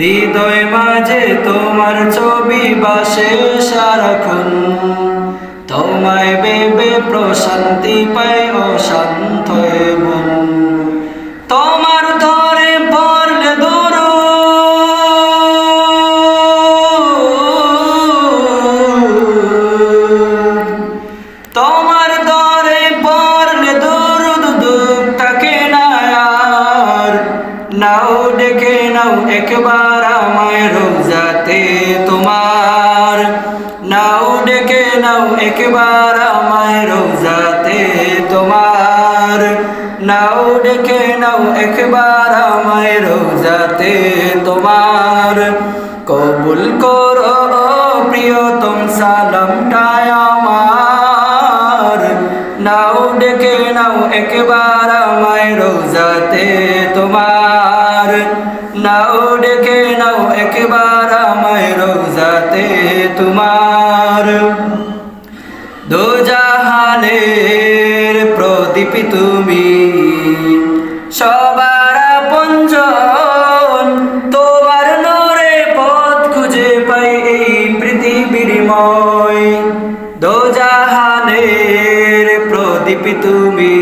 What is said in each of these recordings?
হৃদয় মাঝে তোমার ছবি বাসে সারাক্ষণ, তোমায় ভেবে প্রশান্তি পায় অশান্ত মন। তোমার ধরে পড়লে তোমার দরে পড়লে দরুদ দুঃখ থাকে না আর। নাও ডেকে নাও একবার আমায় রোজাতে তোমার, নাও ডেকে নাও একবার আমায় রোজাতে তোমার, নাও ডেকে নাও একবার আমায় রোজাতে তোমার। কবুল করো প্রিয়তম সালামটায় আমার, নাও ডেকে নাও একবার আমায় রোজাতে তোমার, নাও ডেকে নাও একবার আমায় রোজাতে তোমার। দোজাহানের প্রদীপ তুমি, সবার আপনজন, তোমার নূরে পথ খুঁজে পাই এই পৃথিবীর ময়। দোজাহানের প্রদীপ তুমি,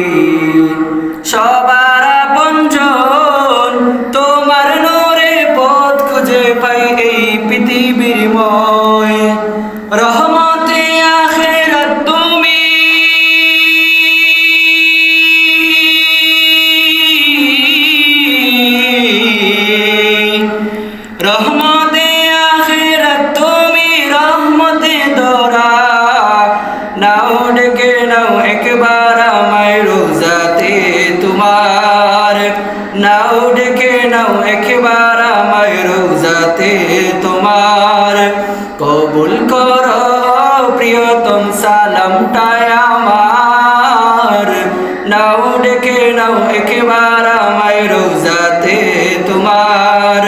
সবার আপনজন, তোমার নূরে পথ খুঁজে পাই এই পৃথিবীর ময়। রহমতে আখিরাত তুমি, রহমতে আখিরাত তুমি, রহমতে দরা। নাও ডেকে নাও একবার আমায় রোজাতে তোমার, নাও ডেকে নাও একবার আমায় রোজাতে তোমার। কবুল করো প্রিয়তম সালামটায় আমার, নাও ডেকে নাও একবার আমায় রোজাতে তোমার,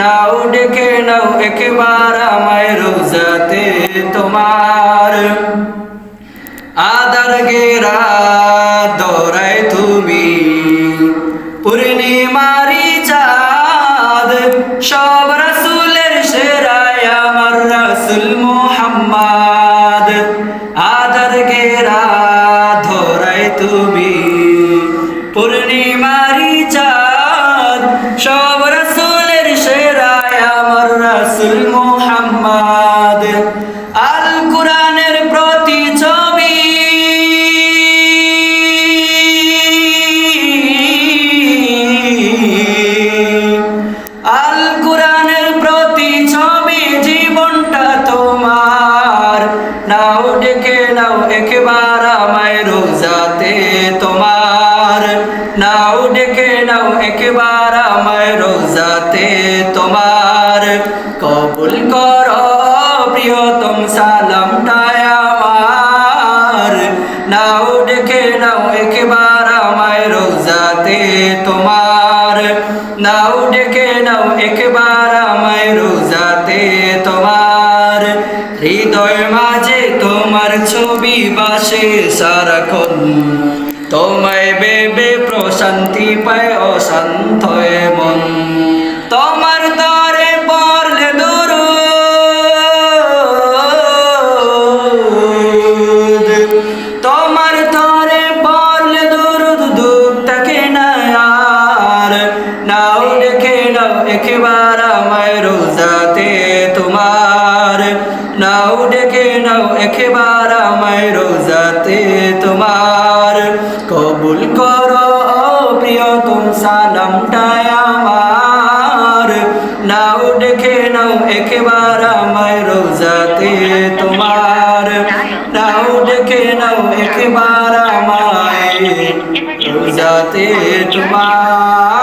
নাও ডেকে নাও একবার আমায় রোজাতে তোমার। আদার গেরা দৌড়ায় তুমি, পূর্ণিমারি চাঁদ, সব রাসূলের সেরায় আমার রাসূল মুহাম্মদ। আদার গেরা ধরায় তুমি, পূর্ণিমারি চাঁদ, সব রাসূলের সেরায় আমার রাসূল মুহাম্মদ। আল কুরআনের প্রতি ছবি, আল কুরআনের প্রতি ছবি, জীবনটা তোমার। নাও ডেকে নাও একবার আমায় রোজাতে তোমার, নাও ডেকে নাও একবার আমায় রোজাতে তোমার। কবুল করো প্রিয়তম সালামটায় আমার, নাও ডেকে নাও একবার আমায় রোজাতে তোমার, নাও ডেকে নাও একবার আমায় রোজাতে তোমার। হৃদয় মাঝে তোমার ছবি বাসে সারাক্ষণ, তোমায় ভেবে প্রশান্তি পায় অশান্ত মন। তোমার দরে পড়লে দরুদ, তোমার দরে পড়লে দরুদ দুঃখ থাকে না আর। নাও ডেকে নাও একবার আমায় রোজাতে তোমার, নাও ডেকে নাও একবার আমায় রোজাতে তোমার। কবুল করো প্রিয়তম সালামটায় আমার, নাও ডেকে নাও একবার আমায় রোজাতে তোমার, নাও ডেকে নাও একবার আমায় রোজাতে তোমার।